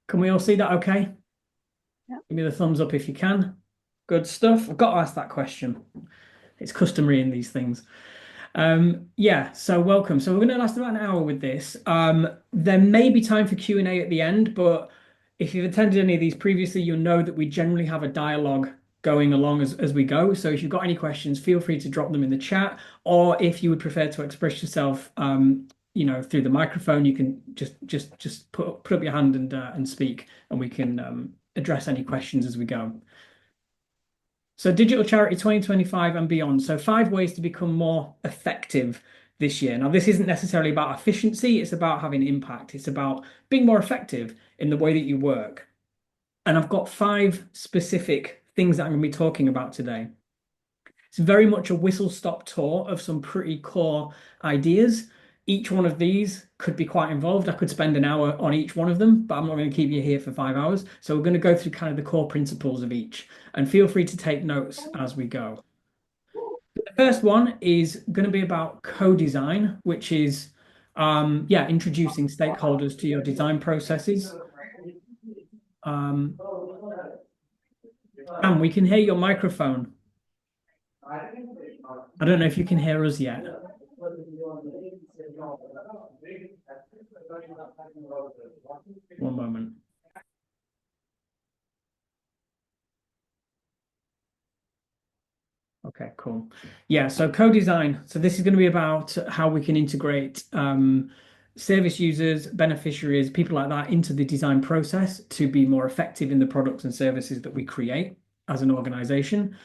Can we all see that okay? Yeah. Give me the thumbs up if you can. Good stuff. I've got to ask that question. It's customary in these things. Yeah, so welcome. So we're going to last about an hour with this. There may be time for Q&A at the end, but if you've attended any of these previously, you'll know that we generally have a dialogue going along as we go. So if you've got any questions, feel free to drop them in the chat, or if you would prefer to express yourself, through the microphone, you can just put up your hand and speak, and we can address any questions as we go. So Digital Charity 2025 and beyond. So 5 ways to become more effective this year. Now, this isn't necessarily about efficiency, it's about having impact. It's about being more effective in the way that you work. And I've got 5 specific things that I'm going to be talking about today. It's very much a whistle-stop tour of some pretty core ideas. Each one of these could be quite involved. I could spend an hour on each one of them, but I'm not going to keep you here for 5 hours. So we're going to go through kind of the core principles of each, and feel free to take notes as we go. The first one is going to be about co-design, which is yeah, introducing stakeholders to your design processes. Um, and we can hear your microphone. I don't know if you can hear us yet. One moment. Okay, cool. Yeah, so co-design. So this is going to be about how we can integrate service users, beneficiaries, people like that into the design process to be more effective in the products and services that we create as an organization.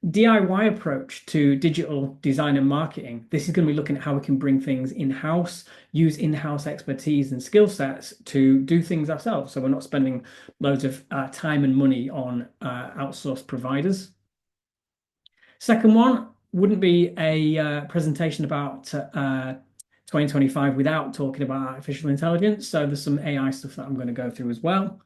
DIY approach to digital design and marketing. This is going to be looking at how we can bring things in-house, use in-house expertise and skill sets to do things ourselves. So we're not spending loads of time and money on outsourced providers. Second one wouldn't be a presentation about 2025 without talking about artificial intelligence. So there's some AI stuff that I'm going to go through as well.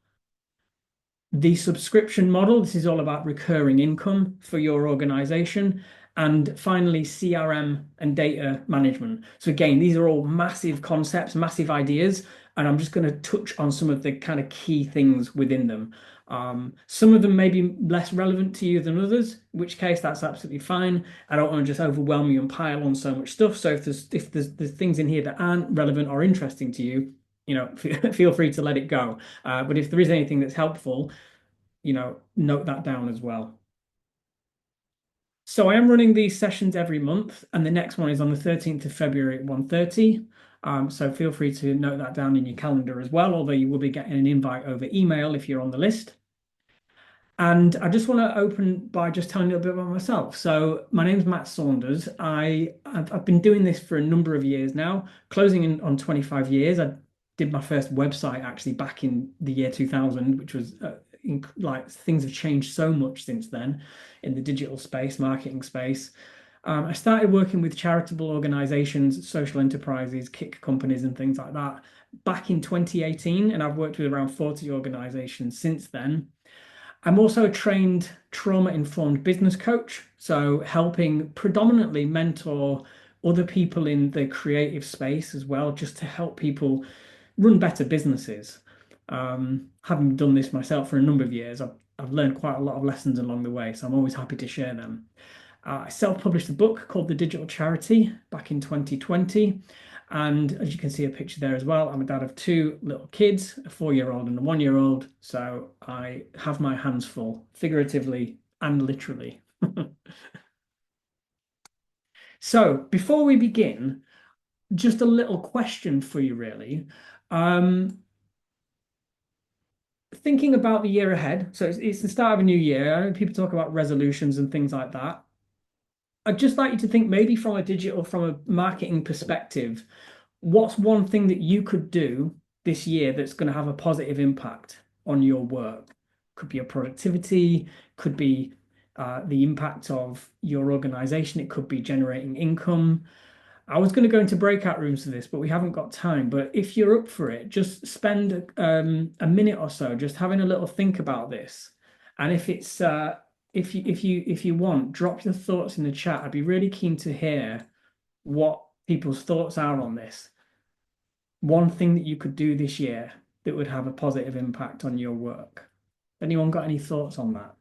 The subscription model, this is all about recurring income for your organization. And finally, CRM and data management. So again, these are all massive concepts, massive ideas, and I'm just going to touch on some of the kind of key things within them. Some of them may be less relevant to you than others, in which case that's absolutely fine. I don't want to just overwhelm you and pile on so much stuff. So if there's things in here that aren't relevant or interesting to you, feel free to let it go. But if there is anything that's helpful, note that down as well. So I am running these sessions every month, and the next one is on the 13th of February at 1:30. So feel free to note that down in your calendar as well, although you will be getting an invite over email if you're on the list. And I just want to open by just telling you a little bit about myself. So my name's Matt Saunders. I've been doing this for a number of years now, closing in on 25 years. I did my first website actually back in the year 2000, which was like things have changed so much since then in the digital space, marketing space. I started working with charitable organizations, social enterprises, kick companies, and things like that back in 2018, and I've worked with around 40 organizations since then. I'm also a trained trauma-informed business coach, so helping predominantly mentor other people in the creative space as well, just to help people run better businesses. Having done this myself for a number of years, I've learned quite a lot of lessons along the way, so I'm always happy to share them. I self-published a book called The Digital Charity back in 2020. And as you can see a picture there as well, I'm a dad of 2 little kids, a 4-year-old and a 1-year-old. So I have my hands full, figuratively and literally. So before we begin, just a little question for you, really. Um, Thinking about the year ahead, so it's the start of a new year. I know people talk about resolutions and things like that. I'd just like you to think maybe from a marketing perspective, what's one thing that you could do this year that's going to have a positive impact on your work? Could be your productivity, could be the impact of your organization, it could be generating income. I was going to go into breakout rooms for this, but we haven't got time. But if you're up for it, just spend a minute or so just having a little think about this. And if you want, drop your thoughts in the chat. I'd be really keen to hear what people's thoughts are on this. One thing that you could do this year. that would have a positive impact on your work. Anyone got any thoughts on that?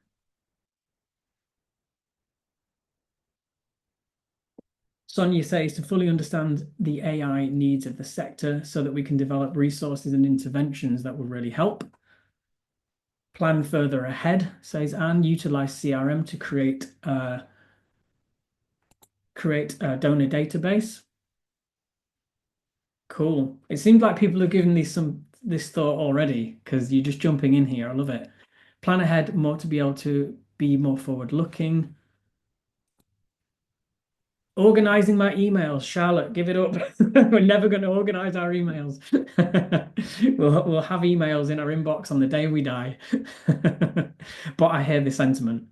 Sonia says to fully understand the AI needs of the sector so that we can develop resources and interventions that will really help. Plan further ahead, says Anne, utilize CRM to create a donor database. Cool. It seems like people have given this thought already because you're just jumping in here. I love it. Plan ahead more to be able to be more forward looking. Organizing my emails, Charlotte, give it up. We're never going to organize our emails. We'll have emails in our inbox on the day we die. But I hear the sentiment.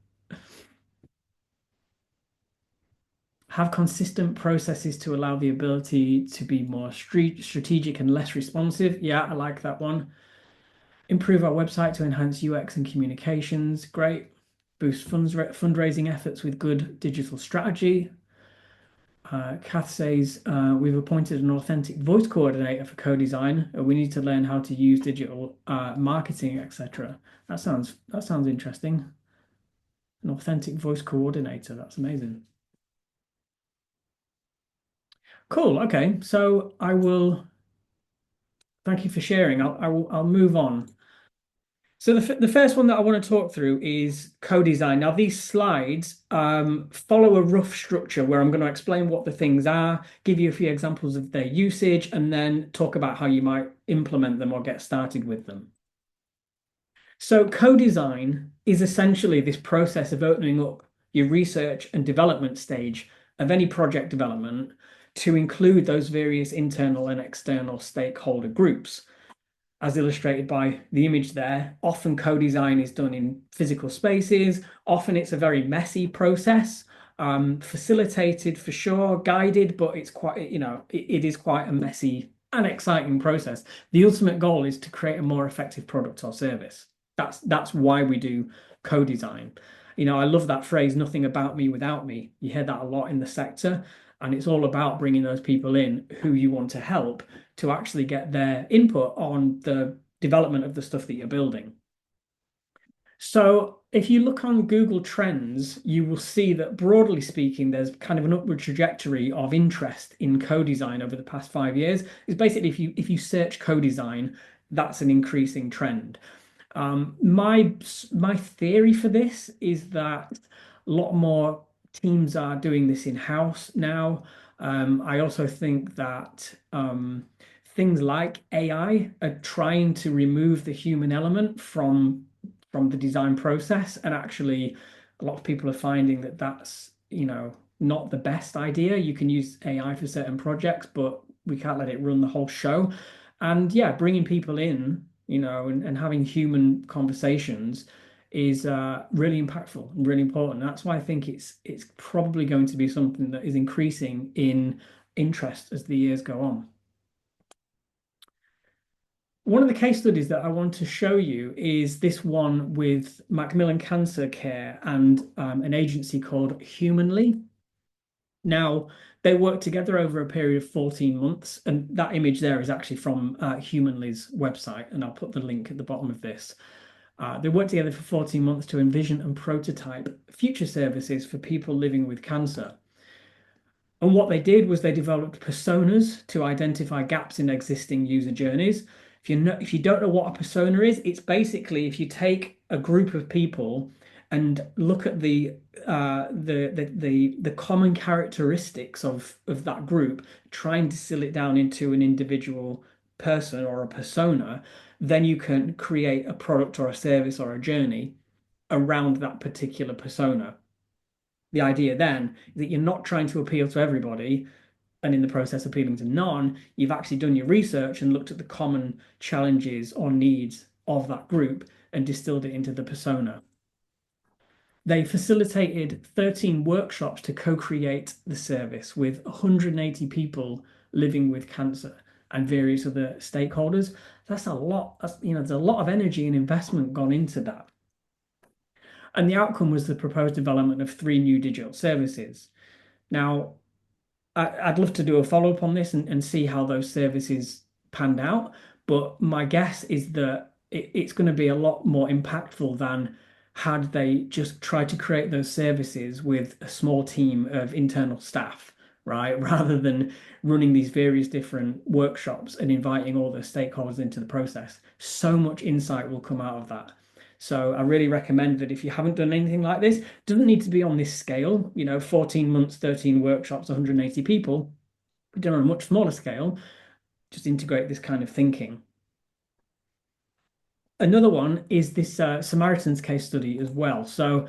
Have consistent processes to allow the ability to be more strategic and less responsive. Yeah, I like that one. Improve our website to enhance UX and communications. Great. Boost fundraising efforts with good digital strategy. Kath says we've appointed an authentic voice coordinator for co-design. We need to learn how to use digital marketing, etc. That sounds interesting. An authentic voice coordinator. That's amazing. Cool. Okay, so I will thank you for sharing. I'll move on. So the first one that I want to talk through is co-design. Now these slides follow a rough structure where I'm going to explain what the things are, give you a few examples of their usage, and then talk about how you might implement them or get started with them. So co-design is essentially this process of opening up your research and development stage of any project development to include those various internal and external stakeholder groups as illustrated by the image there. Often co-design is done in physical spaces. Often it's a very messy process, facilitated for sure, guided, but it's quite, it is quite a messy and exciting process. The ultimate goal is to create a more effective product or service. That's why we do co-design. I love that phrase, nothing about me without me. You hear that a lot in the sector, and it's all about bringing those people in who you want to help to actually get their input on the development of the stuff that you're building. So if you look on Google Trends, you will see that broadly speaking, there's kind of an upward trajectory of interest in co-design over the past 5 years. It's basically if you search co-design, that's an increasing trend. My theory for this is that a lot more teams are doing this in-house now. I also think that things like AI are trying to remove the human element from the design process, and actually, a lot of people are finding that that's not the best idea. You can use AI for certain projects, but we can't let it run the whole show. And yeah, bringing people in, and having human conversations is really impactful and really important. That's why I think it's probably going to be something that is increasing in interest as the years go on. One of the case studies that I want to show you is this one with Macmillan Cancer Care and an agency called Humanly. Now, they worked together over a period of 14 months, and that image there is actually from Humanly's website, and I'll put the link at the bottom of this. They worked together for 14 months to envision and prototype future services for people living with cancer. And what they did was they developed personas to identify gaps in existing user journeys. If you don't know what a persona is, it's basically if you take a group of people and look at the common characteristics of that group, try and distill it down into an individual person or a persona, then you can create a product or a service or a journey around that particular persona. The idea then is that you're not trying to appeal to everybody and in the process appealing to none. You've actually done your research and looked at the common challenges or needs of that group and distilled it into the persona. They facilitated 13 workshops to co-create the service with 180 people living with cancer and various other stakeholders. That's a lot. There's a lot of energy and investment gone into that. And the outcome was the proposed development of 3 new digital services. Now, I'd love to do a follow-up on this and see how those services panned out. But my guess is that it's going to be a lot more impactful than had they just tried to create those services with a small team of internal staff, right? Rather than running these various different workshops and inviting all the stakeholders into the process. So much insight will come out of that. So I really recommend that if you haven't done anything like this, it doesn't need to be on this scale, 14 months, 13 workshops, 180 people, done on a much smaller scale, just integrate this kind of thinking. Another one is this Samaritans case study as well. So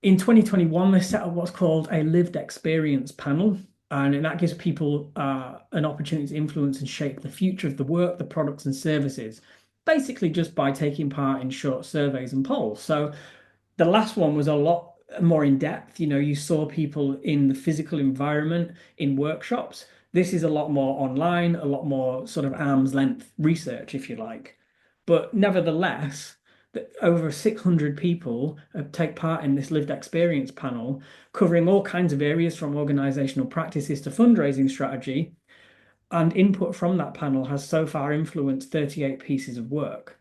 in 2021, they set up what's called a lived experience panel, and that gives people an opportunity to influence and shape the future of the work, the products, and services, basically just by taking part in short surveys and polls. So the last one was a lot more in depth. You saw people in the physical environment in workshops. This is a lot more online, a lot more sort of arm's length research, if you like. But nevertheless, over 600 people take part in this lived experience panel, covering all kinds of areas from organizational practices to fundraising strategy. And input from that panel has so far influenced 38 pieces of work.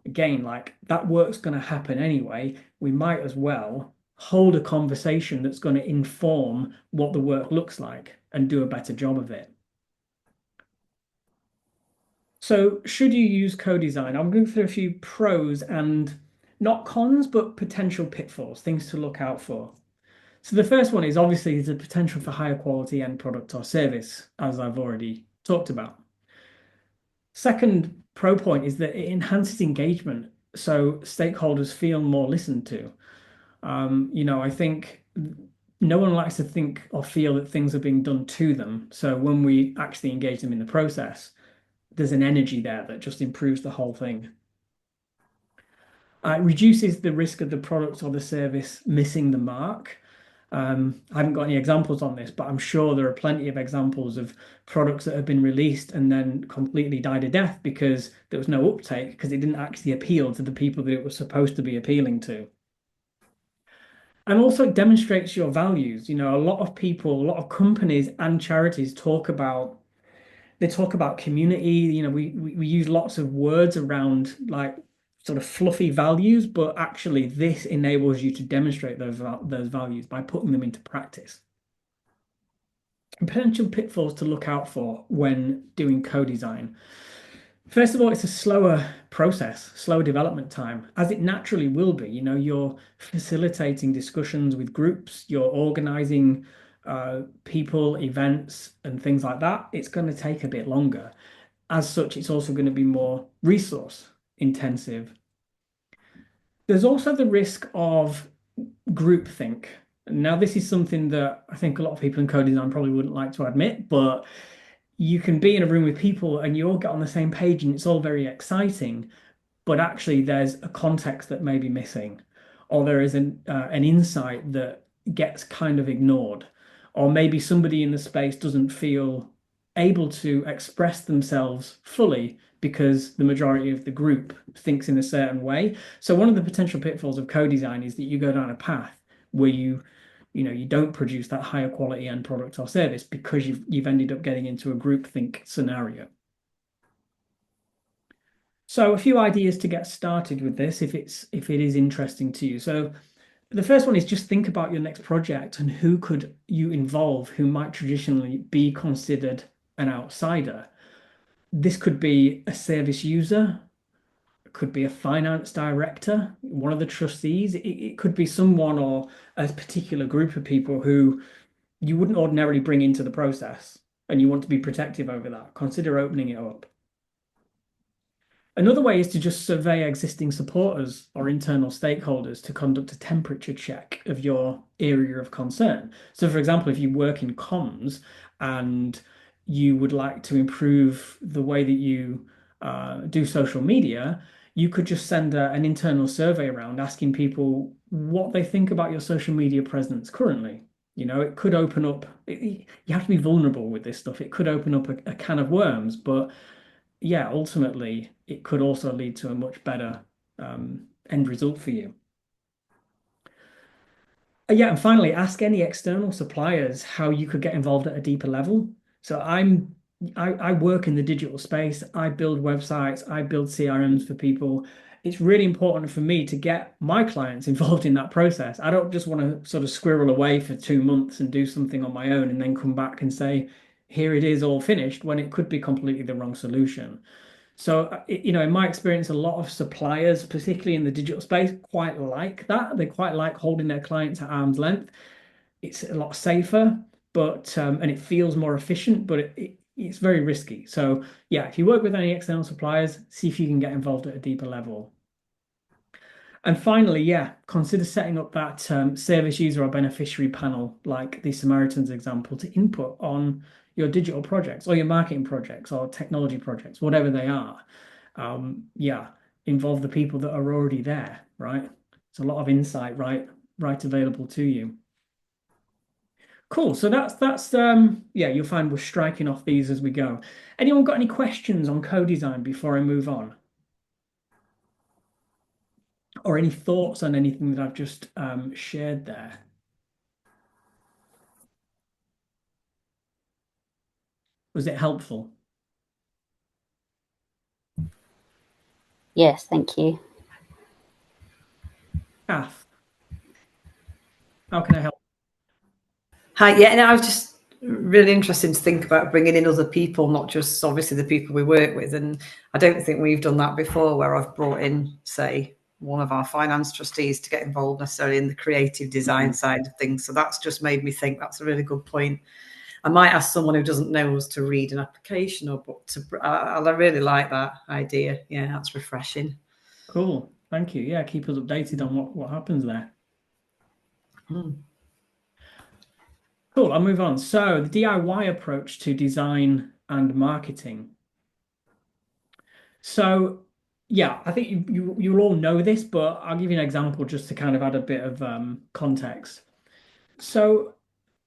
Again, like that work's going to happen anyway. We might as well hold a conversation that's going to inform what the work looks like and do a better job of it. So, should you use co-design? I'm going through a few pros and not cons, but potential pitfalls, things to look out for. So, the first one is obviously the potential for higher quality end product or service, as I've already talked about. Second pro point is that it enhances engagement, so stakeholders feel more listened to. I think no one likes to think or feel that things are being done to them. So when we actually engage them in the process, there's an energy there that just improves the whole thing. It reduces the risk of the product or the service missing the mark. I haven't got any examples on this, but I'm sure there are plenty of examples of products that have been released and then completely died a death because there was no uptake because it didn't actually appeal to the people that it was supposed to be appealing to. And also it demonstrates your values. A lot of people, a lot of companies and charities talk about community. We use lots of words around like sort of fluffy values, but actually this enables you to demonstrate those values by putting them into practice. Potential pitfalls to look out for when doing co-design. First of all, it's a slower process, slower development time, as it naturally will be. You're facilitating discussions with groups, you're organizing people, events, and things like that. It's going to take a bit longer. As such, it's also going to be more resource intensive. There's also the risk of groupthink. Now, this is something that I think a lot of people in co-design probably wouldn't like to admit, but you can be in a room with people and you all get on the same page and it's all very exciting, but actually there's a context that may be missing, or there is an insight that gets kind of ignored, or maybe somebody in the space doesn't feel able to express themselves fully because the majority of the group thinks in a certain way. So one of the potential pitfalls of co-design is that you go down a path where you don't produce that higher quality end product or service because you've ended up getting into a groupthink scenario. So a few ideas to get started with this if it is interesting to you. So the first one is just think about your next project and who could you involve who might traditionally be considered an outsider. This could be a service user, it could be a finance director, one of the trustees. It could be someone or a particular group of people who you wouldn't ordinarily bring into the process, and you want to be protective over that. Consider opening it up. Another way is to just survey existing supporters or internal stakeholders to conduct a temperature check of your area of concern. So, for example, if you work in comms and you would like to improve the way that you do social media, you could just send an internal survey around asking people what they think about your social media presence currently. It could open up, you have to be vulnerable with this stuff. It could open up a can of worms, but yeah, ultimately, it could also lead to a much better end result for you. Yeah, and finally, ask any external suppliers how you could get involved at a deeper level. So I'm I work in the digital space. I build websites, I build CRMs for people. It's really important for me to get my clients involved in that process. I don't just want to sort of squirrel away for 2 months and do something on my own and then come back and say, here it is all finished, when it could be completely the wrong solution. So, in my experience, a lot of suppliers, particularly in the digital space, quite like that. They quite like holding their clients at arm's length. It's a lot safer, but and it feels more efficient, but it's very risky. So yeah, if you work with any external suppliers, see if you can get involved at a deeper level. And finally, yeah, consider setting up that service user or beneficiary panel, like the Samaritans example, to input on your digital projects or your marketing projects or technology projects, whatever they are. Yeah, involve the people that are already there, right? It's a lot of insight, right available to you. Cool. So that's yeah, you'll find we're striking off these as we go. Anyone got any questions on co-design before I move on? Or any thoughts on anything that I've just shared there? Was it helpful? Yes, thank you. Kath, how can I help? Hi, yeah, and I was just really interested to think about bringing in other people, not just obviously the people we work with. And I don't think we've done that before, where I've brought in, say, one of our finance trustees to get involved necessarily in the creative design side of things. So that's just made me think that's a really good point. I might ask someone who doesn't know us to read an application or book to. I really like that idea. Yeah, that's refreshing. Cool. Thank you. Yeah, keep us updated on what happens there. Cool. I'll move on. So the DIY approach to design and marketing. So yeah, I think you'll all know this, but I'll give you an example just to kind of add a bit of context. So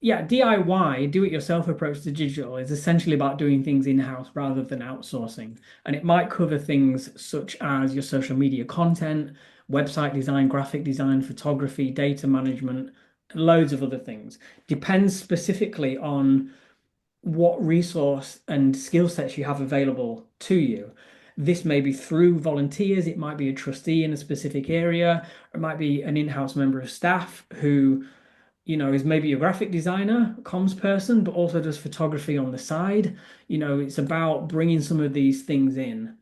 yeah, DIY, do it yourself approach to digital is essentially about doing things in-house rather than outsourcing. And it might cover things such as your social media content, website design, graphic design, photography, data management, loads of other things. Depends specifically on what resource and skill sets you have available to you. This may be through volunteers, it might be a trustee in a specific area, or it might be an in-house member of staff who is maybe a graphic designer, comms person, but also does photography on the side. It's about bringing some of these things in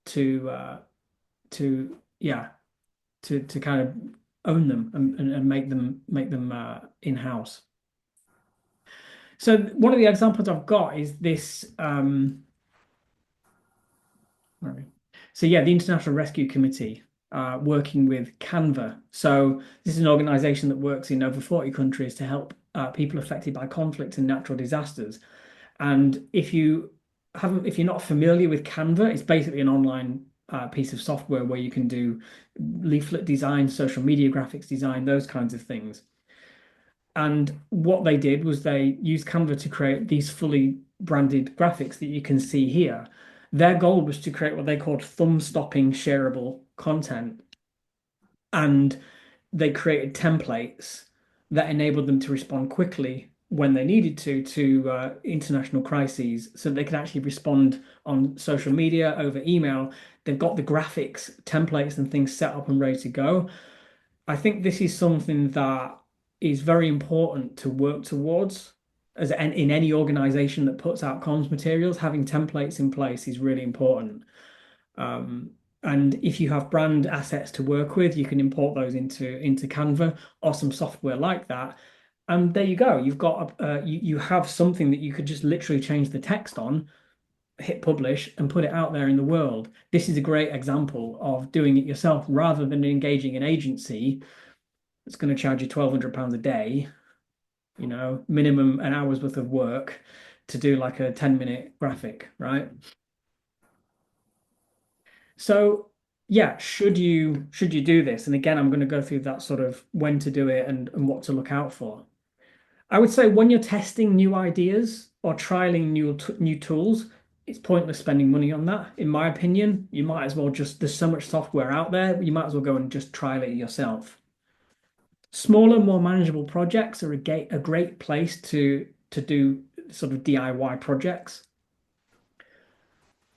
to yeah to kind of own them and make them in-house. So one of the examples I've got is this. So yeah, the International Rescue Committee working with Canva. So this is an organization that works in over 40 countries to help people affected by conflict and natural disasters. And if you're not familiar with Canva, it's basically an online piece of software where you can do leaflet design, social media graphics design, those kinds of things. And what they did was they used Canva to create these fully branded graphics that you can see here. Their goal was to create what they called thumb-stopping shareable content. And they created templates that enabled them to respond quickly when they needed to international crises. So they could actually respond on social media, over email. They've got the graphics, templates, and things set up and ready to go. I think this is something that is very important to work towards as in any organization that puts out comms materials. Having templates in place is really important. And if you have brand assets to work with, you can import those into Canva or some software like that. And there you go. You've got you have something that you could just literally change the text on, hit publish, and put it out there in the world. This is a great example of doing it yourself rather than engaging an agency that's going to charge you £1,200 a day, minimum an hour's worth of work to do like a 10-minute graphic, right? So yeah, should you do this? And again, I'm going to go through that sort of when to do it and what to look out for. I would say when you're testing new ideas or trialing new tools, it's pointless spending money on that. In my opinion, you might as well there's so much software out there, you might as well go and just trial it yourself. Smaller, more manageable projects are a great place to do sort of DIY projects.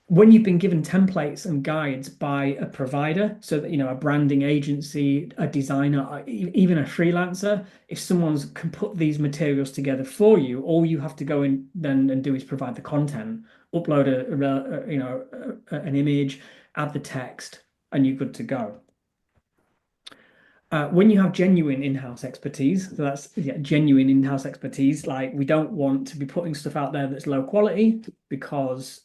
When you've been given templates and guides by a provider, so that, a branding agency, a designer, even a freelancer, if someone's can put these materials together for you, all you have to go in then and do is provide the content, upload an image, add the text, and you're good to go. When you have genuine in-house expertise, so that's genuine in-house expertise, like we don't want to be putting stuff out there that's low quality because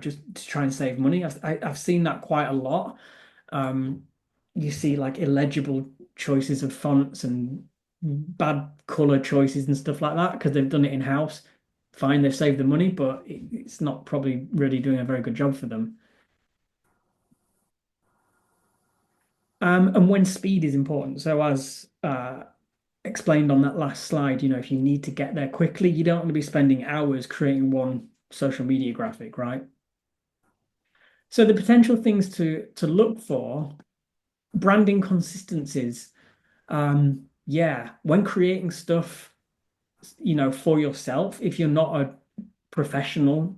just to try and save money. I've seen that quite a lot. You see like illegible choices of fonts and bad color choices and stuff like that because they've done it in-house. Fine, they've saved the money, but it's not probably really doing a very good job for them. And when speed is important. So as explained on that last slide, if you need to get there quickly, you don't want to be spending hours creating one social media graphic, right? So the potential things to look for, branding consistencies. Yeah, when creating stuff, for yourself, if you're not a professional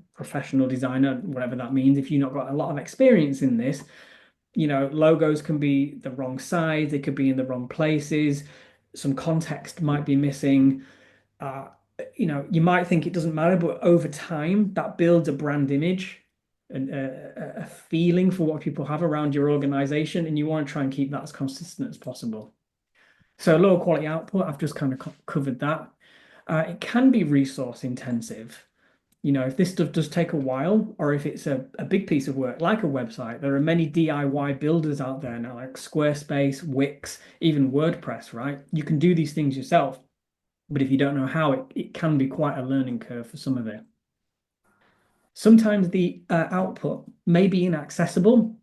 designer, whatever that means, if you've not got a lot of experience in this, logos can be the wrong size, they could be in the wrong places, some context might be missing. Uh, you might think it doesn't matter, but over time, that builds a brand image and a feeling for what people have around your organization, and you want to try and keep that as consistent as possible. So lower quality output, I've just kind of covered that. It can be resource intensive. If this stuff does take a while, or if it's a big piece of work, like a website, there are many DIY builders out there now, like Squarespace, Wix, even WordPress, right? You can do these things yourself, but if you don't know how, it can be quite a learning curve for some of it. Sometimes the output may be inaccessible.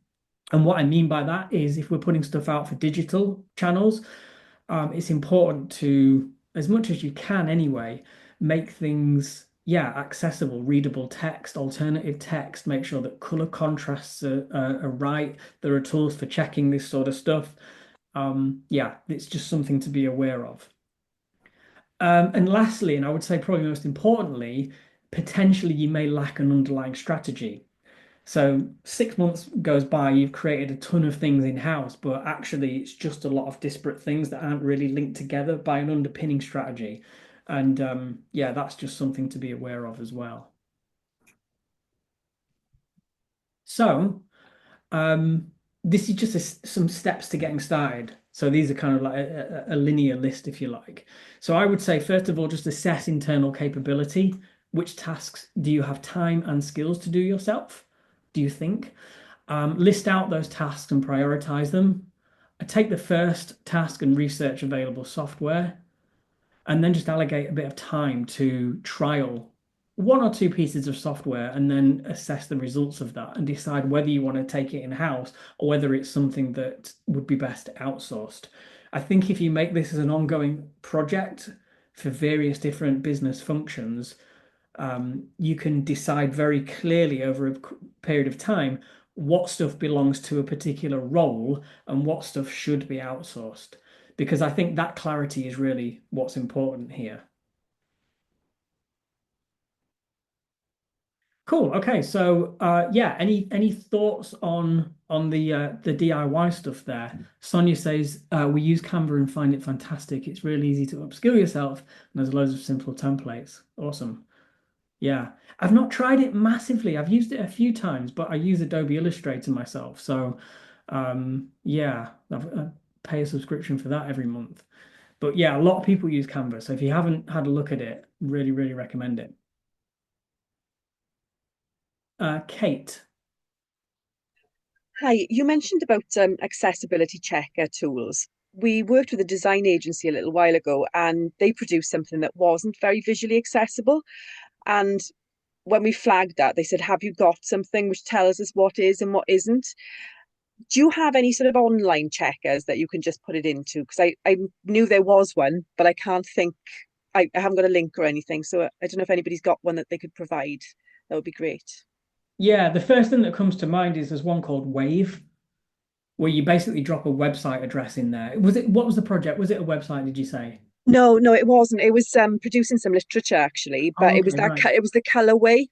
And what I mean by that is if we're putting stuff out for digital channels, it's important to, as much as you can anyway, make things, accessible, readable text, alternative text, make sure that color contrasts are right. There are tools for checking this sort of stuff. It's just something to be aware of. And lastly, and I would say probably most importantly, potentially you may lack an underlying strategy. So 6 months goes by, you've created a ton of things in-house, but actually it's just a lot of disparate things that aren't really linked together by an underpinning strategy. And that's just something to be aware of as well. So this is just some steps to getting started. So these are kind of like a linear list, if you like. So I would say, first of all, just assess internal capability. Which tasks do you have time and skills to do yourself? Do you think? List out those tasks and prioritize them. Take the first task and research available software, and then just allocate a bit of time to trial one or two pieces of software and then assess the results of that and decide whether you want to take it in-house or whether it's something that would be best outsourced. I think if you make this as an ongoing project for various different business functions, you can decide very clearly over a period of time what stuff belongs to a particular role and what stuff should be outsourced. Because I think that clarity is really what's important here. Cool. Okay. So any thoughts on the DIY stuff there? Sonia says we use Canva and find it fantastic. It's really easy to upskill yourself, and there's loads of simple templates. Awesome. Yeah. I've not tried it massively. I've used it a few times, but I use Adobe Illustrator myself. So I pay a subscription for that every month. But yeah, a lot of people use Canva. So if you haven't had a look at it, really, really recommend it. Kate. Hi, you mentioned about accessibility checker tools. We worked with a design agency a little while ago and they produced something that wasn't very visually accessible. And when we flagged that, they said, have you got something which tells us what is and what isn't? Do you have any sort of online checkers that you can just put it into? Because I knew there was one, but I can't think, I haven't got a link or anything. So I don't know if anybody's got one that they could provide. That would be great. Yeah, the first thing that comes to mind is there's one called Wave, where you basically drop a website address in there. What was the project? Was it a website, did you say? No, no, it wasn't. It was producing some literature actually, but Oh, it was okay, right. it was the colorway.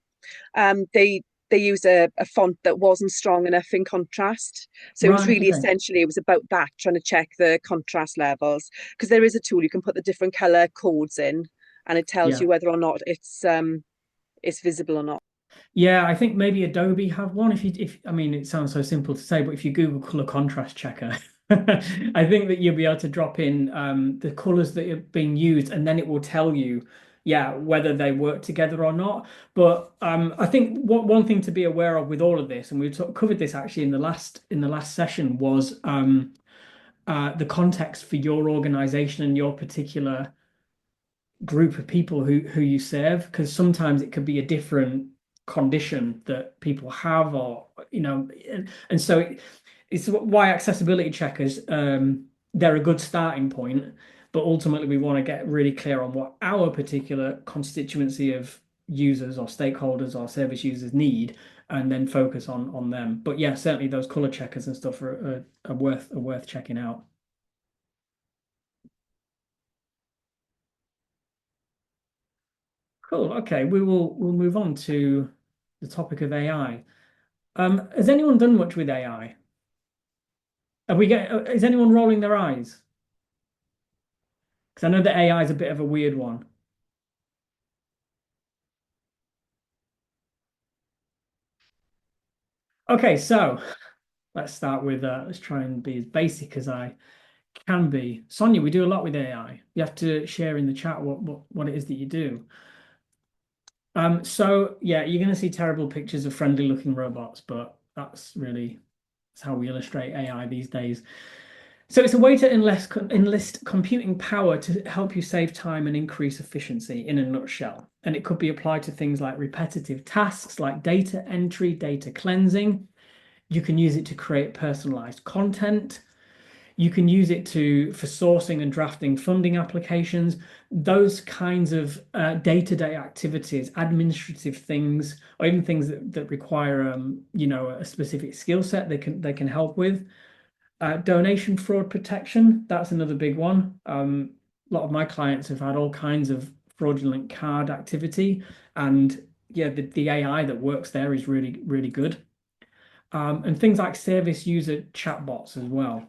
They used a font that wasn't strong enough in contrast. So it was Right, really okay. essentially it was about that, trying to check the contrast levels. Because there is a tool you can put the different color codes in and it tells Yeah. you whether or not it's visible or not. Yeah, I think maybe Adobe have one. If I mean, it sounds so simple to say, but if you Google color contrast checker, I think that you'll be able to drop in the colors that are being used, and then it will tell you, yeah, whether they work together or not. But I think one thing to be aware of with all of this, and we covered this actually in the last session, was the context for your organization and your particular group of people who you serve, because sometimes it could be a different condition that people have, or and so it's why accessibility checkers, they're a good starting point, but ultimately we want to get really clear on what our particular constituency of users or stakeholders or service users need, and then focus on them. But yeah, certainly those color checkers and stuff are worth checking out. Cool. Okay, we'll move on to the topic of AI. Has anyone done much with AI? Is anyone rolling their eyes? Because I know that AI is a bit of a weird one. Okay, so let's start with let's try and be as basic as I can be. Sonia, we do a lot with AI. You have to share in the chat what it is that you do. So yeah, you're going to see terrible pictures of friendly looking robots, but that's how we illustrate AI these days. So it's a way to enlist computing power to help you save time and increase efficiency in a nutshell. And it could be applied to things like repetitive tasks like data entry, data cleansing. You can use it to create personalized content. You can use it for sourcing and drafting funding applications. Those kinds of day-to-day activities, administrative things, or even things that require a specific skill set, they can help with. Donation fraud protection, that's another big one. A lot of my clients have had all kinds of fraudulent card activity, and yeah, the AI that works there is really, really good. And things like service user chatbots as well.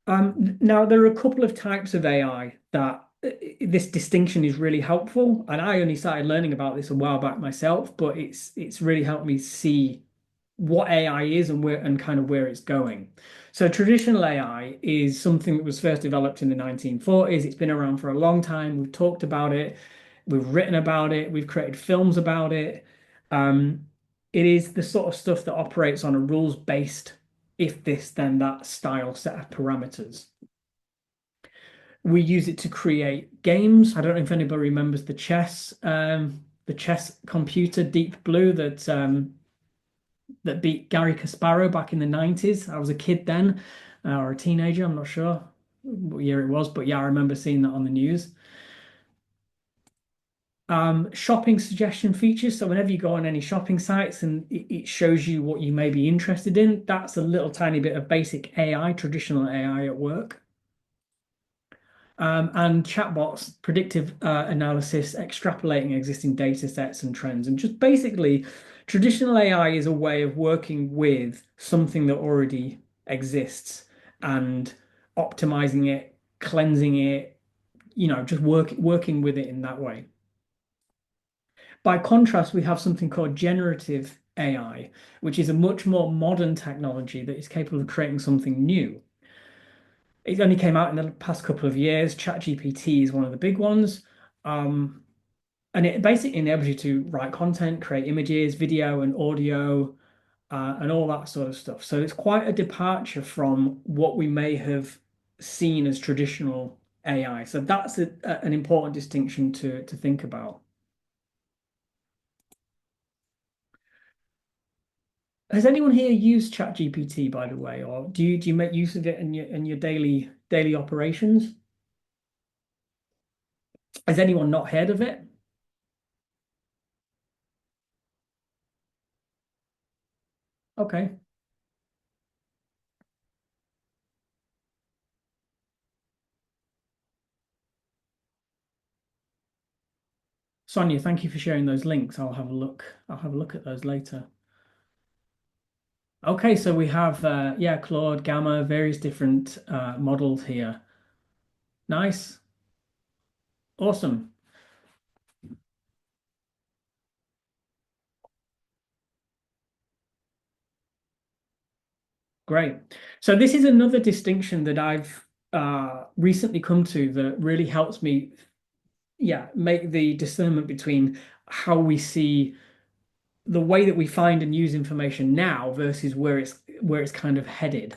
Now, there are a couple of types of AI that this distinction is really helpful, and I only started learning about this a while back myself, but it's really helped me see what AI is and kind of where it's going. So traditional AI is something that was first developed in the 1940s. It's been around for a long time. We've talked about it, we've written about it, we've created films about it. Um, it is the sort of stuff that operates on a rules-based, if this, then that style set of parameters. We use it to create games. I don't know if anybody remembers the chess computer Deep Blue that beat Gary Kasparov back in the 90s. I was a kid then, or a teenager, I'm not sure what year it was, but yeah, I remember seeing that on the news. Shopping suggestion features. So whenever you go on any shopping sites and it shows you what you may be interested in, that's a little tiny bit of basic AI, traditional AI at work. And chatbots, predictive analysis, extrapolating existing data sets and trends. And just basically, traditional AI is a way of working with something that already exists and optimizing it, cleansing it, just working with it in that way. By contrast, we have something called generative AI, which is a much more modern technology that is capable of creating something new. It only came out in the past couple of years. ChatGPT is one of the big ones. Um, and it basically enables you to write content, create images, video, and audio, and all that sort of stuff. So it's quite a departure from what we may have seen as traditional AI. So that's an important distinction to think about. Has anyone here used ChatGPT, by the way, or do you make use of it in your daily operations? Has anyone not heard of it? Okay. Sonia, thank you for sharing those links. I'll have a look. I'll have a look at those later. Okay, so we have yeah, Claude, Gamma, various different models here. Nice. Awesome. Great. So this is another distinction that I've recently come to that really helps me, yeah, make the discernment between how we see the way that we find and use information now versus where it's kind of headed.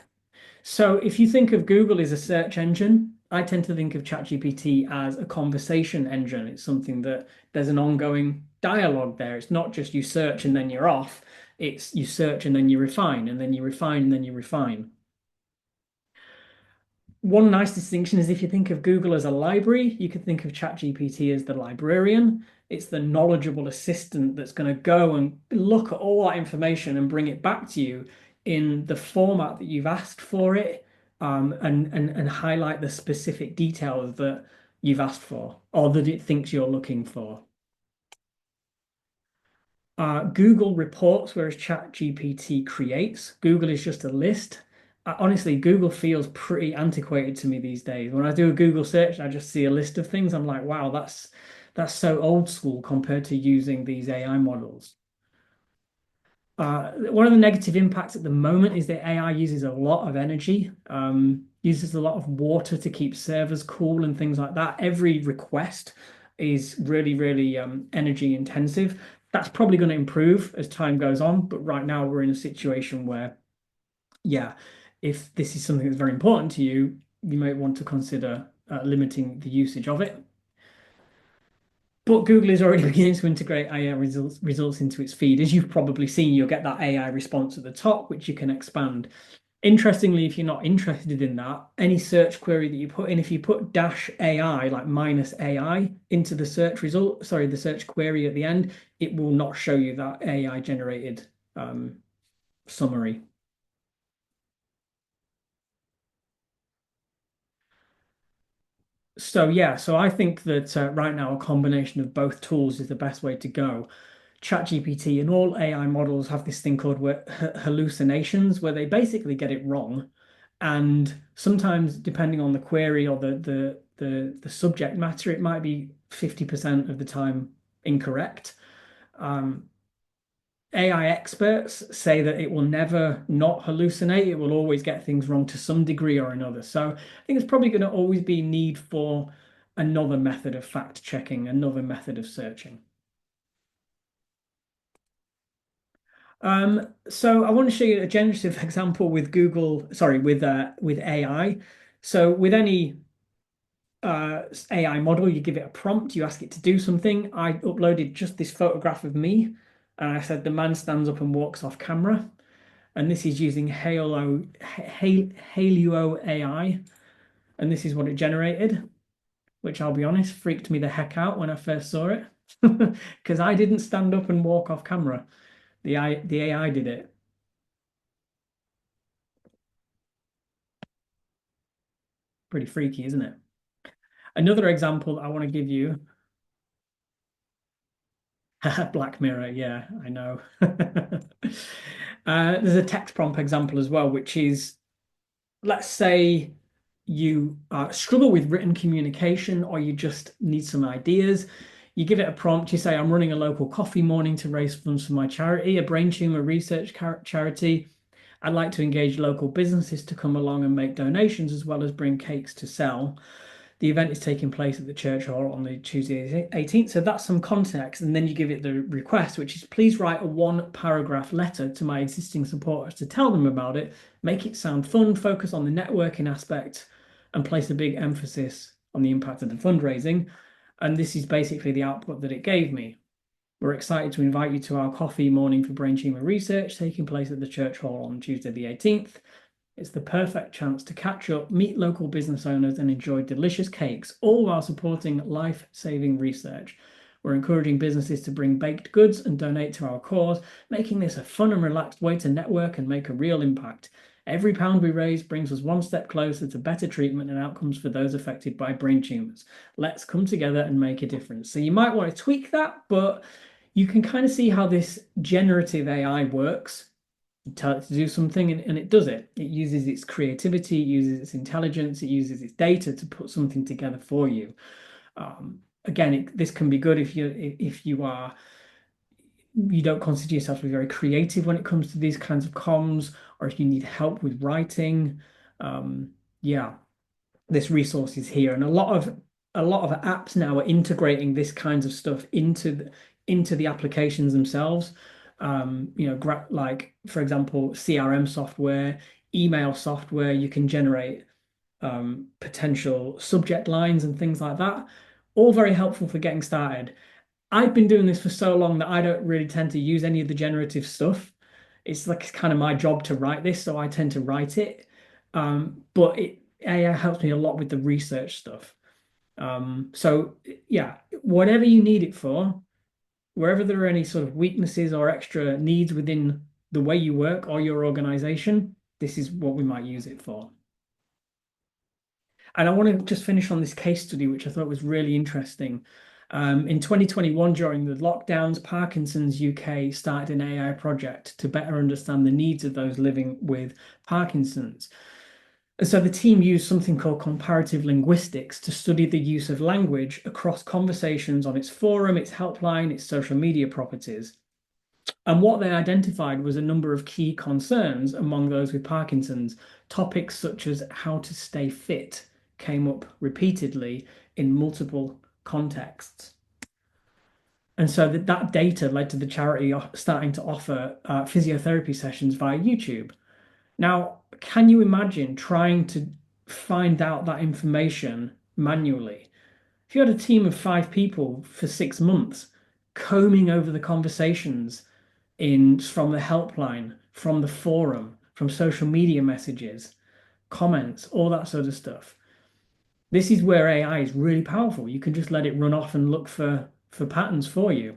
So if you think of Google as a search engine, I tend to think of ChatGPT as a conversation engine. It's something that there's an ongoing dialogue there. It's not just you search and then you're off. It's you search and then you refine, and then you refine, and then you refine. One nice distinction is if you think of Google as a library, you could think of ChatGPT as the librarian. It's the knowledgeable assistant that's going to go and look at all that information and bring it back to you in the format that you've asked for it, and highlight the specific details that you've asked for or that it thinks you're looking for. Google reports, whereas ChatGPT creates. Google is just a list. Honestly, Google feels pretty antiquated to me these days. When I do a Google search, I just see a list of things. I'm like, wow, that's so old school compared to using these AI models. One of the negative impacts at the moment is that AI uses a lot of energy, uses a lot of water to keep servers cool and things like that. Every request is really, really energy intensive. That's probably going to improve as time goes on, but right now we're in a situation where, yeah, if this is something that's very important to you, you might want to consider limiting the usage of it. But Google is already beginning to integrate AI results into its feed. As you've probably seen, you'll get that AI response at the top, which you can expand. Interestingly, if you're not interested in that, any search query that you put in, if you put -AI, like -AI, into the search result, sorry, the search query at the end, it will not show you that AI generated summary. So yeah, so I think that right now a combination of both tools is the best way to go. ChatGPT and all AI models have this thing called hallucinations, where they basically get it wrong, and sometimes depending on the query or the subject matter, it might be 50% of the time incorrect. AI experts say that it will never not hallucinate. It will always get things wrong to some degree or another. So I think there's probably going to always be need for another method of fact checking, another method of searching. So I want to show you a generative example with Google, sorry, with AI. So with any AI model, you give it a prompt, you ask it to do something. I uploaded just this photograph of me, and I said the man stands up and walks off camera. And this is using Haluo AI, and this is what it generated, which I'll be honest, freaked me the heck out when I first saw it, because I didn't stand up and walk off camera. The AI did it. Pretty freaky, isn't it? Another example I want to give you. Black Mirror, yeah, I know. There's a text prompt example as well, which is, let's say you struggle with written communication or you just need some ideas. You give it a prompt, you say, I'm running a local coffee morning to raise funds for my charity, a brain tumor research charity. I'd like to engage local businesses to come along and make donations as well as bring cakes to sell. The event is taking place at the church hall on the Tuesday 18th. So that's some context. And then you give it the request, which is please write a 1-paragraph letter to my existing supporters to tell them about it, make it sound fun, focus on the networking aspect, and place a big emphasis on the impact of the fundraising. And this is basically the output that it gave me. We're excited to invite you to our coffee morning for brain tumor research taking place at the church hall on Tuesday the 18th. It's the perfect chance to catch up, meet local business owners, and enjoy delicious cakes, all while supporting life-saving research. We're encouraging businesses to bring baked goods and donate to our cause, making this a fun and relaxed way to network and make a real impact. Every pound we raise brings us one step closer to better treatment and outcomes for those affected by brain tumors. Let's come together and make a difference. So you might want to tweak that, but you can kind of see how this generative AI works. You tell it to do something and it does it. It uses its creativity, it uses its intelligence, it uses its data to put something together for you. Again, this can be good if you don't consider yourself to be very creative when it comes to these kinds of comms, or if you need help with writing. Yeah, this resource is here, and a lot of apps now are integrating this kinds of stuff into the applications themselves. Like for example, CRM software, email software, you can generate potential subject lines and things like that. All very helpful for getting started. I've been doing this for so long that I don't really tend to use any of the generative stuff. It's like kind of my job to write this, so I tend to write it. But AI helps me a lot with the research stuff. So yeah, whatever you need it for, wherever there are any sort of weaknesses or extra needs within the way you work or your organization, this is what we might use it for. And I want to just finish on this case study, which I thought was really interesting. In 2021, during the lockdowns, Parkinson's UK started an AI project to better understand the needs of those living with Parkinson's. And so the team used something called comparative linguistics to study the use of language across conversations on its forum, its helpline, its social media properties. And what they identified was a number of key concerns among those with Parkinson's. Topics such as how to stay fit came up repeatedly in multiple contexts. And so that data led to the charity starting to offer physiotherapy sessions via YouTube. Now, can you imagine trying to find out that information manually? If you had a team of 5 people for 6 months combing over the conversations from the helpline, from the forum, from social media messages, comments, all that sort of stuff. This is where AI is really powerful. You can just let it run off and look for patterns for you.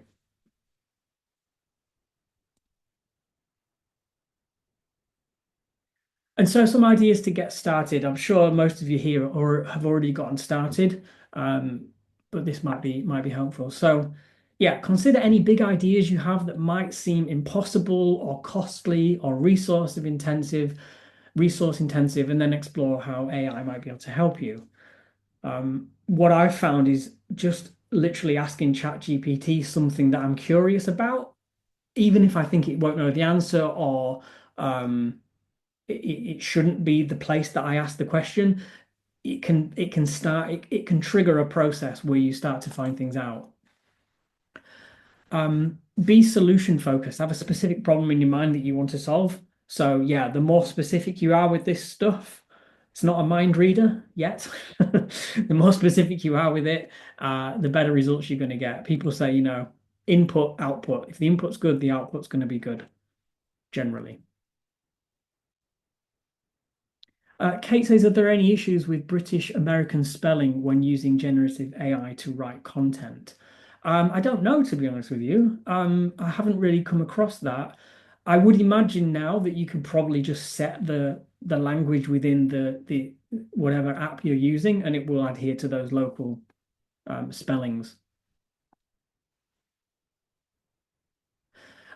And so some ideas to get started. I'm sure most of you here have already gotten started, but this might be helpful. So yeah, consider any big ideas you have that might seem impossible or costly or resource intensive, and then explore how AI might be able to help you. What I've found is just literally asking ChatGPT something that I'm curious about, even if I think it won't know the answer, or it shouldn't be the place that I ask the question. It can trigger a process where you start to find things out. Be solution focused. Have a specific problem in your mind that you want to solve. So yeah, the more specific you are with this stuff, it's not a mind reader yet. The more specific you are with it, the better results you're going to get. People say, input, output. If the input's good, the output's going to be good, generally. Kate says, are there any issues with British American spelling when using generative AI to write content? I don't know, to be honest with you. I haven't really come across that. I would imagine now that you could probably just set the language within the whatever app you're using, and it will adhere to those local spellings.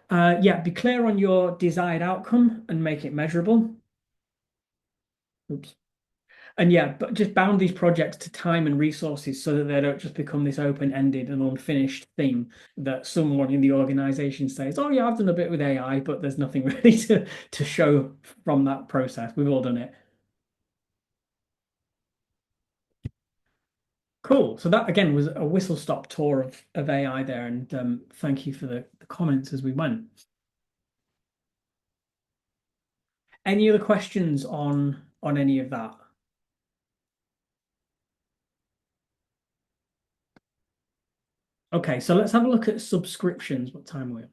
Yeah, be clear on your desired outcome and make it measurable. Oops. And yeah, but just bound these projects to time and resources so that they don't just become this open-ended and unfinished thing that someone in the organization says, oh yeah, I've done a bit with AI, but there's nothing really to show from that process. We've all done it. Cool. So that again was a whistle-stop tour of AI there, and thank you for the comments as we went. Any other questions on any of that? Okay, so let's have a look at subscriptions. What time are we on?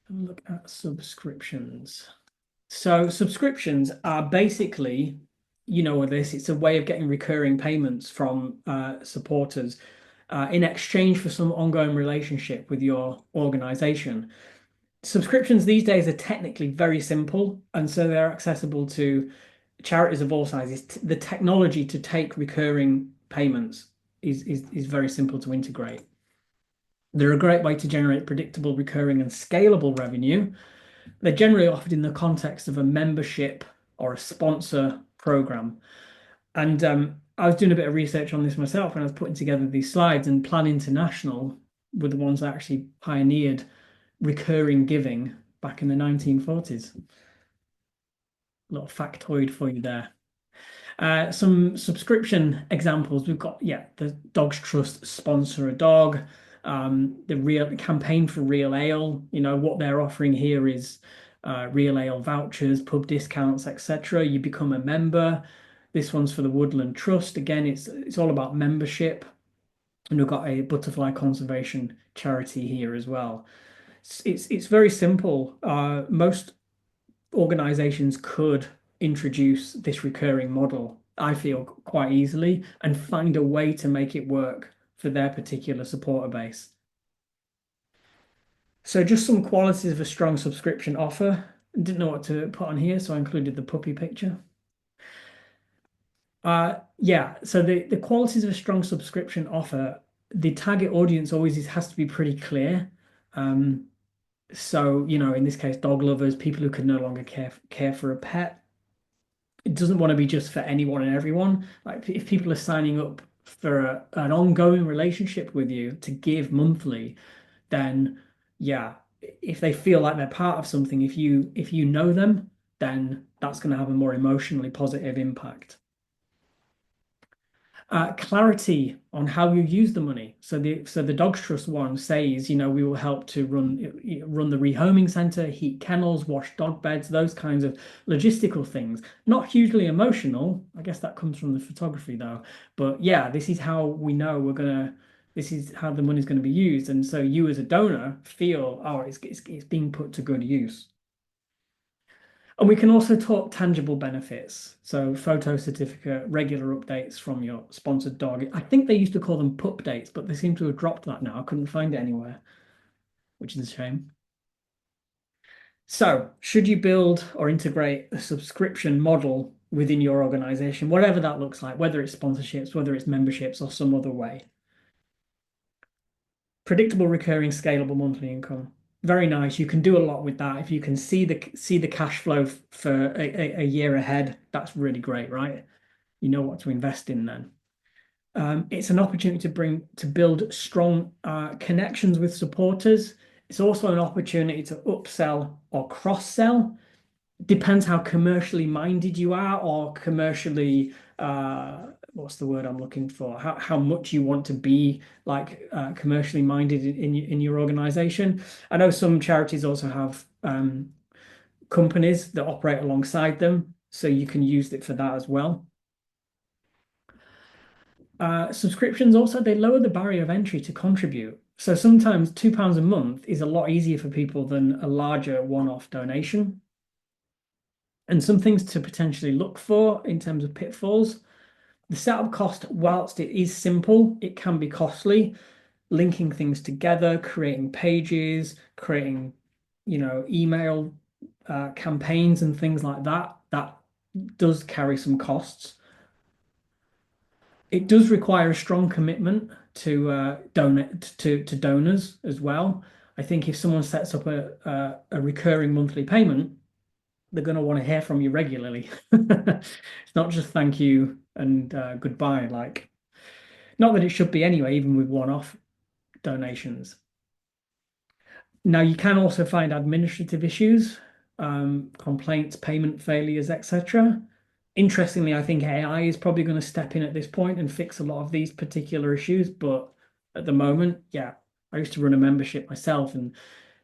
Have a look at subscriptions. So subscriptions are basically, this, it's a way of getting recurring payments from supporters in exchange for some ongoing relationship with your organization. subscriptions these days are technically very simple, and so they're accessible to charities of all sizes. The technology to take recurring payments is very simple to integrate. They're a great way to generate predictable, recurring, and scalable revenue. They're generally offered in the context of a membership or a sponsor program. And I was doing a bit of research on this myself when I was putting together these slides, and Plan International were the ones that actually pioneered recurring giving back in the 1940s. A little factoid for you there. Some subscription examples. We've got, yeah, the Dogs Trust sponsor a dog. The real campaign for Real Ale. You know, what they're offering here is Real Ale vouchers, pub discounts, etc. You become a member. This one's for the Woodland Trust. Again, it's all about membership. And we've got a butterfly conservation charity here as well. It's very simple. Most organizations could introduce this recurring model, I feel, quite easily and find a way to make it work for their particular supporter base. So just some qualities of a strong subscription offer. Didn't know what to put on here, so I included the puppy picture. Yeah, so the qualities of a strong subscription offer, the target audience always has to be pretty clear. So, you know, in this case, dog lovers, people who can no longer care for a pet. It doesn't want to be just for anyone and everyone. Like if people are signing up for an ongoing relationship with you to give monthly, then yeah, if they feel like they're part of something, if you know them, then that's going to have a more emotionally positive impact. Clarity on how you use the money. So the Dogs Trust one says, you know, we will help to run the rehoming center, heat kennels, wash dog beds, those kinds of logistical things. Not hugely emotional. I guess that comes from the photography though. But yeah, this is how we know this is how the money's going to be used. And so you as a donor feel, oh, it's being put to good use. And we can also talk tangible benefits. So photo certificate, regular updates from your sponsored dog. I think they used to call them pup dates, but they seem to have dropped that now. I couldn't find it anywhere, which is a shame. So should you build or integrate a subscription model within your organization, whatever that looks like, whether it's sponsorships, whether it's memberships or some other way? Predictable, recurring, scalable monthly income. Very nice. You can do a lot with that. If you can see the cash flow for a year ahead, that's really great, right? You know what to invest in then. It's an opportunity to build strong connections with supporters. It's also an opportunity to upsell or cross-sell. Depends how commercially minded you are or commercially what's the word I'm looking for? How much you want to be like commercially minded in your organization. I know some charities also have companies that operate alongside them, so you can use it for that as well. Subscriptions also, they lower the barrier of entry to contribute. So sometimes £2 a month is a lot easier for people than a larger one-off donation. And some things to potentially look for in terms of pitfalls. The setup cost, whilst it is simple, it can be costly. Linking things together, creating pages, creating, you know, email campaigns and things like that, that does carry some costs. It does require a strong commitment to donate to donors as well. I think if someone sets up a recurring monthly payment, they're going to want to hear from you regularly. It's not just thank you and goodbye. Like, not that it should be anyway, even with one-off donations. Now, you can also find administrative issues, complaints, payment failures, etc. Interestingly, I think AI is probably going to step in at this point and fix a lot of these particular issues. But at the moment, yeah, I used to run a membership myself, and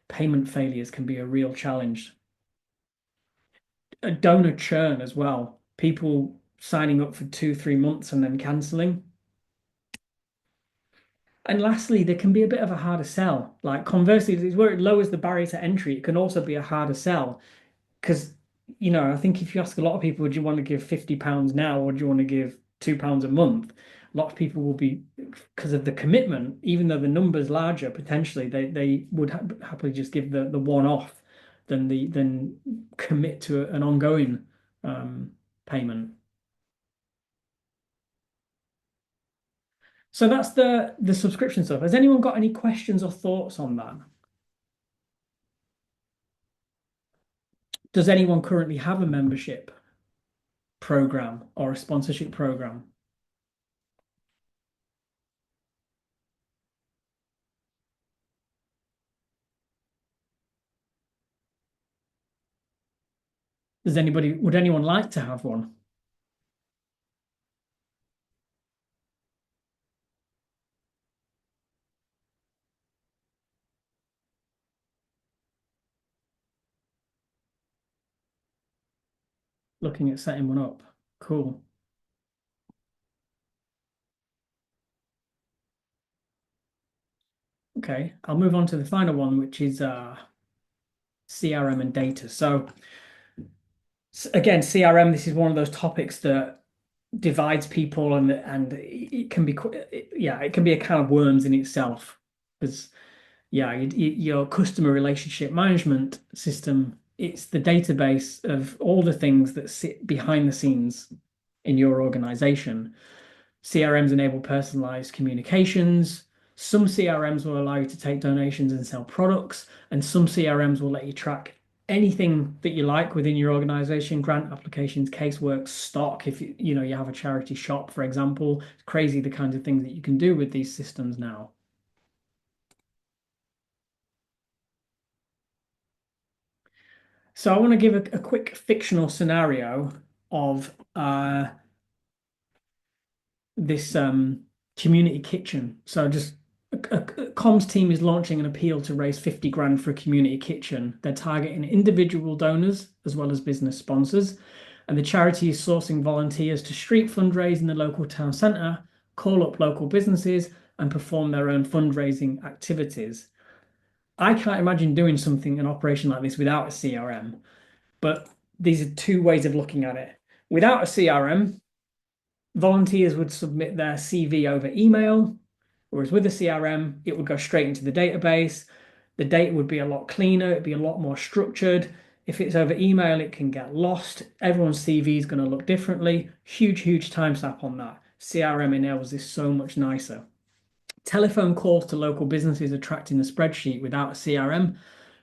payment failures can be a real challenge. A donor churn as well. People signing up for 2, 3 months and then cancelling. And lastly, there can be a bit of a harder sell. Like conversely, where it lowers the barrier to entry, it can also be a harder sell. Because, you know, I think if you ask a lot of people, do you want to give £50 now or do you want to give £2 a month? a lot of people will be, because of the commitment, even though the number's larger, potentially they would happily just give the one off than commit to an ongoing payment. So that's the subscription stuff. Has anyone got any questions or thoughts on that? Does anyone currently have a membership program or a sponsorship program? Would anyone like to have one? Looking at setting one up. Cool. Okay, I'll move on to the final one, which is CRM and data. So again, CRM, this is one of those topics that divides people, and it can be it can be a can of worms in itself, because your customer relationship management system, it's the database of all the things that sit behind the scenes in your organization. CRMs enable personalized communications. Some CRMs will allow you to take donations and sell products, and some CRMs will let you track anything that you like within your organization: grant applications, casework, stock. If you have a charity shop, for example, it's crazy the kinds of things that you can do with these systems now. So I want to give a quick fictional scenario of this community kitchen. So just a comms team is launching an appeal to raise 50 grand for a community kitchen. They're targeting individual donors as well as business sponsors. And the charity is sourcing volunteers to street fundraise in the local town centre, call up local businesses, and perform their own fundraising activities. I can't imagine doing an operation like this without a CRM, but these are two ways of looking at it. Without a CRM, volunteers would submit their CV over email, whereas with a CRM, it would go straight into the database. The data would be a lot cleaner, it'd be a lot more structured. If it's over email, it can get lost. Everyone's CV is going to look differently. Huge time stamp on that. CRM enables this so much nicer. Telephone calls to local businesses are tracked in a spreadsheet without a CRM.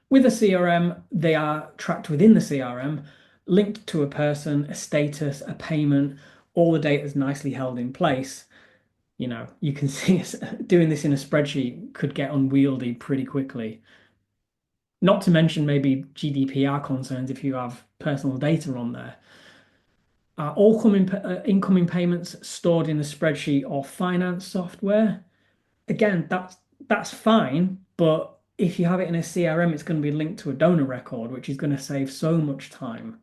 With a CRM, they are tracked within the CRM, linked to a person, a status, a payment. All the data is nicely held in place. You can see doing this in a spreadsheet could get unwieldy pretty quickly. Not to mention maybe GDPR concerns if you have personal data on there. All incoming payments stored in the spreadsheet or finance software. Again, that's fine, but if you have it in a CRM, it's going to be linked to a donor record, which is going to save so much time.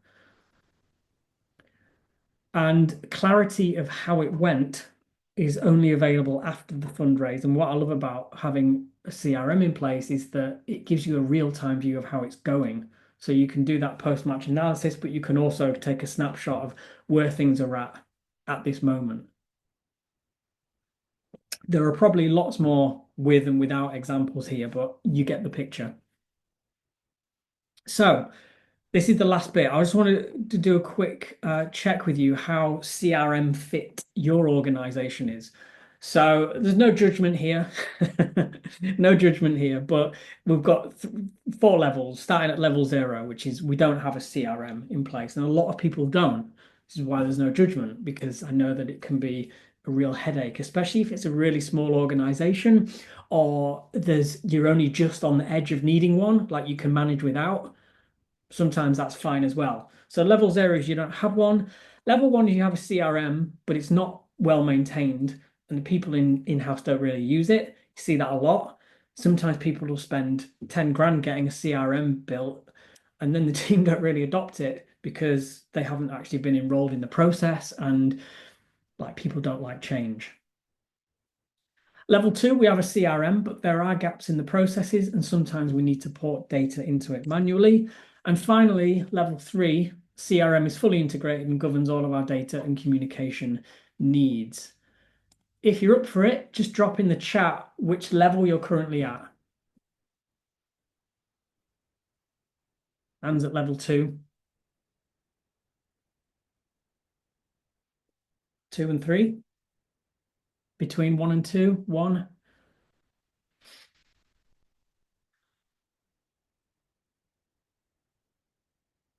And clarity of how it went is only available after the fundraise. And what I love about having a CRM in place is that it gives you a real-time view of how it's going. So you can do that post-match analysis, but you can also take a snapshot of where things are at this moment. There are probably lots more with and without examples here, but you get the picture. So this is the last bit. I just wanted to do a quick check with you how CRM fit your organization is. So there's no judgment here, no judgment here, but we've got 4 levels, starting at level 0, which is we don't have a CRM in place. And a lot of people don't. This is why there's no judgment, because I know that it can be a real headache, especially if it's a really small organization or you're only just on the edge of needing one, like you can manage without. Sometimes that's fine as well. So level 0 is you don't have one. Level 1 is you have a CRM, but it's not well maintained, and the people in-house don't really use it. You see that a lot. Sometimes people will spend 10 grand getting a CRM built, and then the team don't really adopt it because they haven't actually been enrolled in the process, and people don't like change. Level 2, we have a CRM, but there are gaps in the processes, and sometimes we need to port data into it manually. And finally, level 3, CRM is fully integrated and governs all of our data and communication needs. if you're up for it, just drop in the chat which level you're currently at. Anne's at level 2. 2 and 3. Between 1 and 2. 1.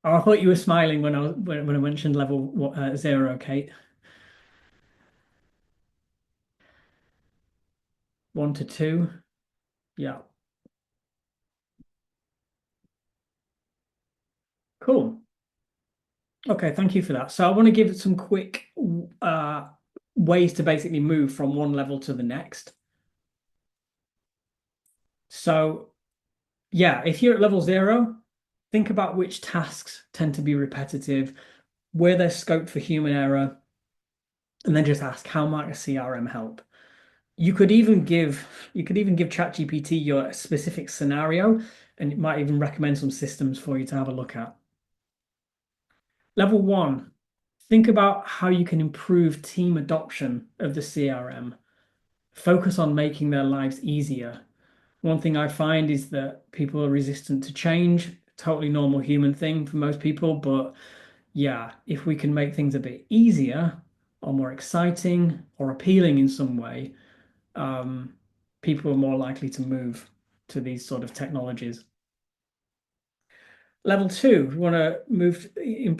Oh, I thought you were smiling when I mentioned level 0, Kate. 1 to 2. Yeah. Cool. Okay, thank you for that. So I want to give some quick ways to basically move from one level to the next. So yeah, if you're at level 0, think about which tasks tend to be repetitive, where there's scope for human error, and then just ask, how might a CRM help? You could even give ChatGPT your specific scenario, and it might even recommend some systems for you to have a look at. Level 1, think about how you can improve team adoption of the CRM. Focus on making their lives easier. One thing I find is that people are resistant to change. Totally normal human thing for most people, but yeah, if we can make things a bit easier or more exciting or appealing in some way, people are more likely to move to these sort of technologies. Level 2, we want to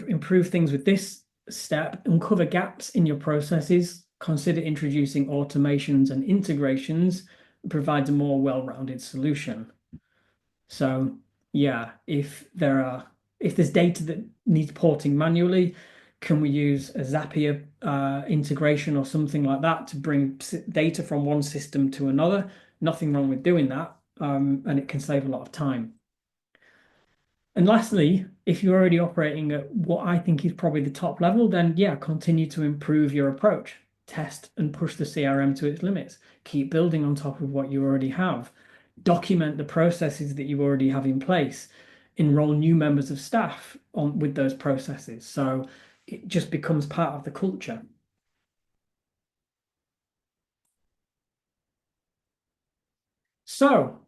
improve things with this step, uncover gaps in your processes, consider introducing automations and integrations, provides a more well-rounded solution. So yeah, if there's data that needs porting manually, can we use a Zapier integration or something like that to bring data from one system to another? Nothing wrong with doing that, and it can save a lot of time. And lastly, if you're already operating at what I think is probably the top level, then yeah, continue to improve your approach. Test and push the CRM to its limits. Keep building on top of what you already have. Document the processes that you already have in place. Enroll new members of staff on with those processes. So it just becomes part of the culture. So,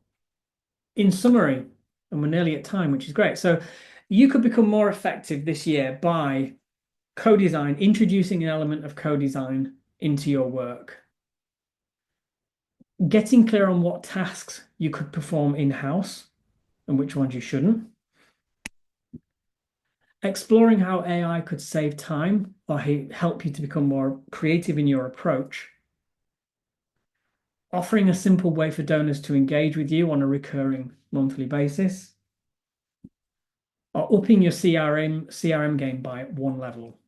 in summary, and we're nearly at time, which is great. So you could become more effective this year by co-design, introducing an element of co-design into your work. Getting clear on what tasks you could perform in-house and which ones you shouldn't. Exploring how AI could save time or help you to become more creative in your approach. Offering a simple way for donors to engage with you on a recurring monthly basis. Or upping your CRM game by 1 level.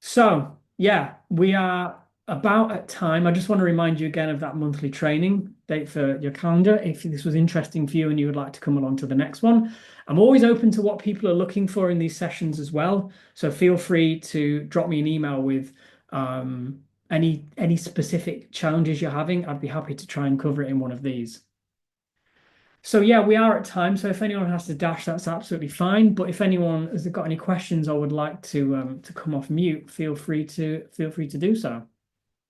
So yeah, we are about at time. I just want to remind you again of that monthly training date for your calendar. If this was interesting for you and you would like to come along to the next one, I'm always open to what people are looking for in these sessions as well. So feel free to drop me an email with any specific challenges you're having. I'd be happy to try and cover it in one of these. So yeah, we are at time. So if anyone has to dash, that's absolutely fine. But if anyone has got any questions or would like to come off mute, feel free to do so.